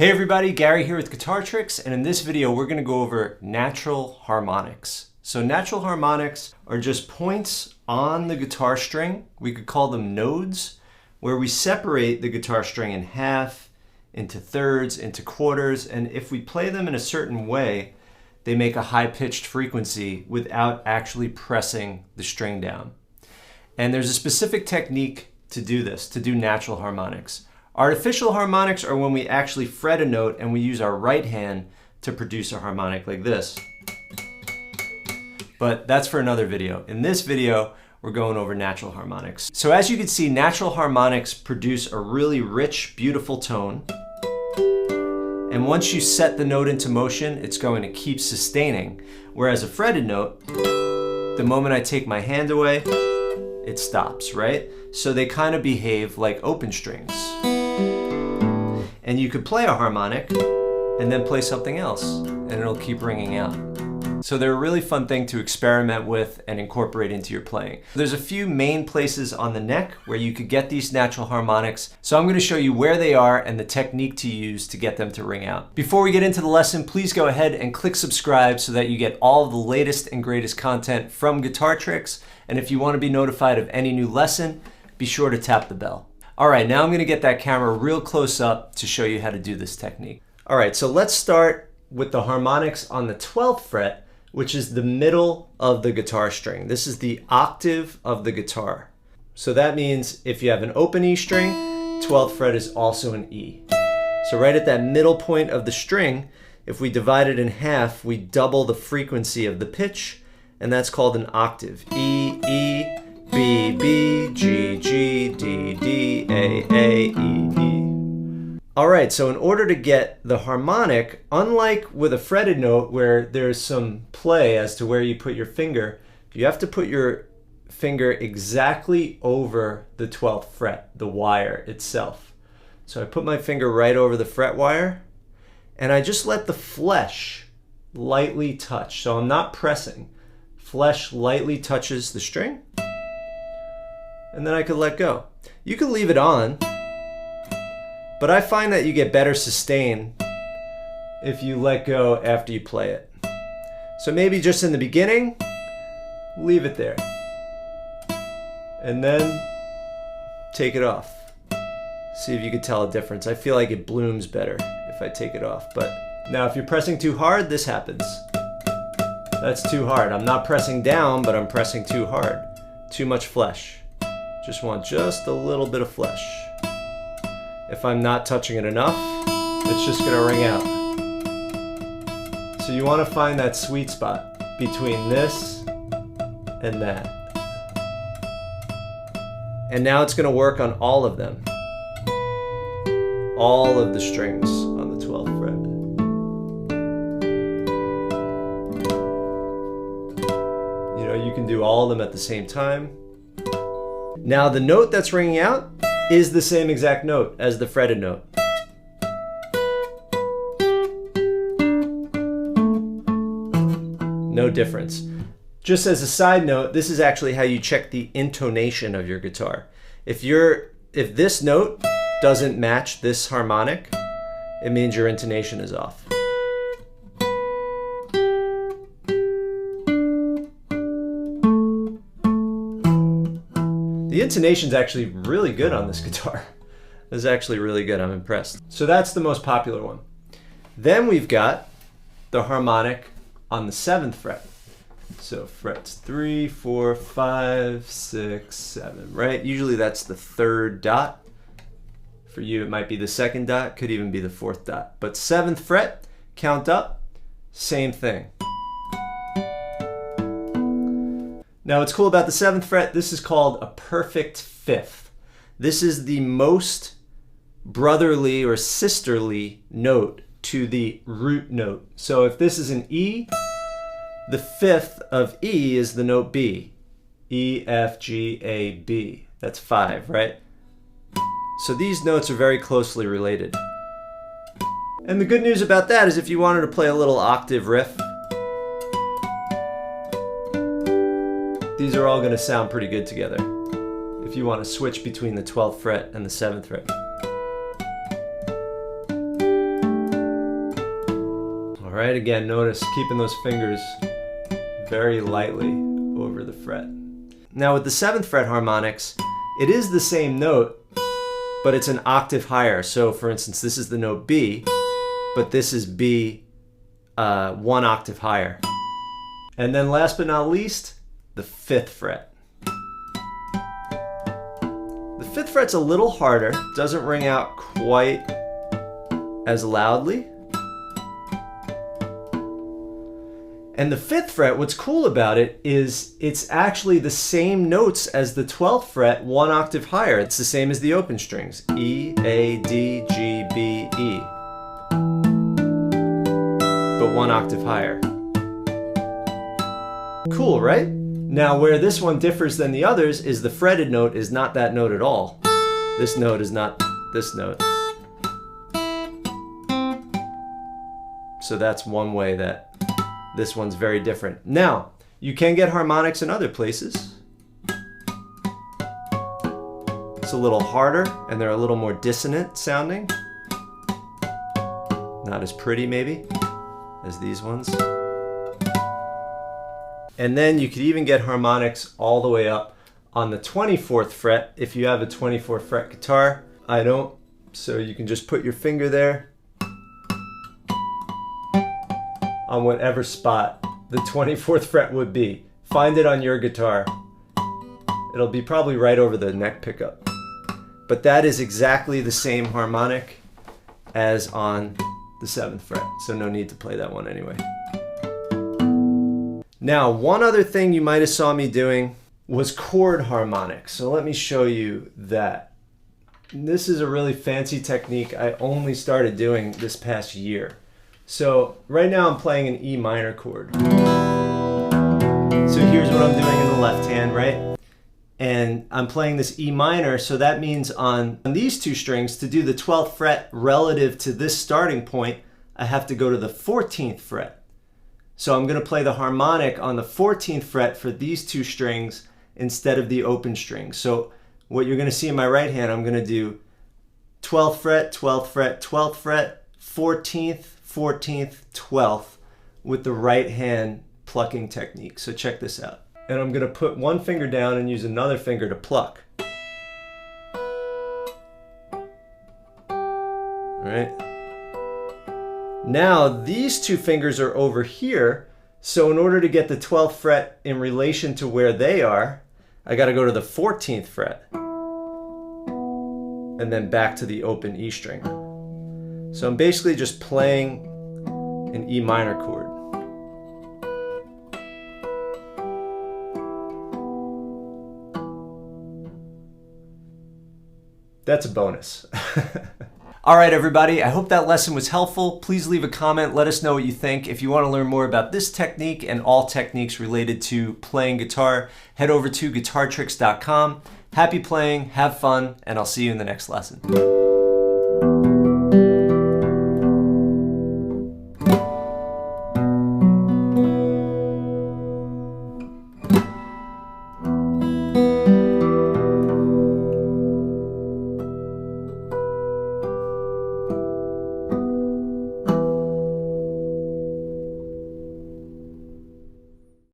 Hey everybody, Gary here with Guitar Tricks, and in this video we're going to go over natural harmonics. So natural harmonics are just points on the guitar string. We could call them nodes, where we separate the guitar string in half, into thirds, into quarters, and if we play them in a certain way, they make a high-pitched frequency without actually pressing the string down. And there's a specific technique to do this, to do natural harmonics. Artificial harmonics are when we actually fret a note and we use our right hand to produce a harmonic like this. But that's for another video. In this video, we're going over natural harmonics. So as you can see, natural harmonics produce a really rich, beautiful tone. And once you set the note into motion, it's going to keep sustaining. Whereas a fretted note, the moment I take my hand away, it stops, right? So they kind of behave like open strings. And you could play a harmonic and then play something else and it'll keep ringing out. So they're a really fun thing to experiment with and incorporate into your playing. There's a few main places on the neck where you could get these natural harmonics. So I'm going to show you where they are and the technique to use to get them to ring out. Before we get into the lesson, please go ahead and click subscribe so that you get all of the latest and greatest content from Guitar Tricks. And if you want to be notified of any new lesson, be sure to tap the bell. All right, now I'm going to get that camera real close up to show you how to do this technique. All right, so let's start with the harmonics on the 12th fret, which is the middle of the guitar string. This is the octave of the guitar. So that means if you have an open E string, 12th fret is also an E. So right at that middle point of the string, if we divide it in half, we double the frequency of the pitch, and that's called an octave. E, E, B, B, G, G, D, D, A, E, E. All right, so in order to get the harmonic, unlike with a fretted note where there's some play as to where you put your finger, you have to put your finger exactly over the 12th fret, the wire itself. So I put my finger right over the fret wire, and I just let the flesh lightly touch. So I'm not pressing. Flesh lightly touches the string, and then I could let go. You could leave it on, but I find that you get better sustain if you let go after you play it. So maybe just in the beginning, leave it there. And then take it off. See if you can tell a difference. I feel like it blooms better if I take it off. But now if you're pressing too hard, this happens. That's too hard. I'm not pressing down, but I'm pressing too hard. Too much flesh. Just want just a little bit of flesh. If I'm not touching it enough, it's just gonna ring out. So you wanna find that sweet spot between this and that. And now it's gonna work on all of them. All of the strings on the 12th fret. You know, you can do all of them at the same time. Now the note that's ringing out is the same exact note as the fretted note. No difference. Just as a side note, this is actually how you check the intonation of your guitar. If this note doesn't match this harmonic, it means your intonation is off. The intonation's actually really good on this guitar. It's actually really good, I'm impressed. So that's the most popular one. Then we've got the harmonic on the 7th fret. So frets 3, 4, 5, 6, 7, right? Usually that's the 3rd dot. For you, it might be the 2nd dot, could even be the 4th dot. But 7th fret, count up, same thing. Now what's cool about the 7th fret, this is called a perfect 5th. This is the most brotherly or sisterly note to the root note. So if this is an E, the 5th of E is the note B. E, F, G, A, B. That's 5, right? So these notes are very closely related. And the good news about that is if you wanted to play a little octave riff, these are all going to sound pretty good together if you want to switch between the 12th fret and the 7th fret. right, again, notice keeping those fingers very lightly over the fret. Now with the 7th fret harmonics, it is the same note, but it's an octave higher. So for instance, this is the note B, but this is B 1 octave higher. And then last but not least, the 5th fret. The 5th fret's a little harder, doesn't ring out quite as loudly. And the 5th fret, what's cool about it is it's actually the same notes as the 12th fret, 1 octave higher. It's the same as the open strings, E, A, D, G, B, E, but 1 octave higher. Cool, right? Now where this one differs than the others is the fretted note is not that note at all. This note is not this note. So that's one way that this one's very different. Now, you can get harmonics in other places. It's a little harder and they're a little more dissonant sounding. Not as pretty maybe as these ones. And then you could even get harmonics all the way up on the 24th fret if you have a 24th fret guitar. I don't, so you can just put your finger there on whatever spot the 24th fret would be. Find it on your guitar. It'll be probably right over the neck pickup. But that is exactly the same harmonic as on the 7th fret, so no need to play that one anyway. Now, one other thing you might have saw me doing was chord harmonics. So let me show you that. This is a really fancy technique I only started doing this past year. So right now I'm playing an E minor chord. So here's what I'm doing in the left hand, right? And I'm playing this E minor, so that means on these two strings, to do the 12th fret relative to this starting point, I have to go to the 14th fret. So I'm going to play the harmonic on the 14th fret for these two strings instead of the open strings. So what you're going to see in my right hand, I'm going to do 12th fret, 12th fret, 12th fret, 14th, 14th, 12th with the right hand plucking technique. So check this out. And I'm going to put one finger down and use another finger to pluck. All right. Now these two fingers are over here. So in order to get the 12th fret in relation to where they are, I got to go to the 14th fret and then back to the open E string. So I'm basically just playing an E minor chord. That's a bonus. All right, everybody, I hope that lesson was helpful. Please leave a comment, let us know what you think. If you want to learn more about this technique and all techniques related to playing guitar, head over to guitartricks.com. Happy playing, have fun, and I'll see you in the next lesson.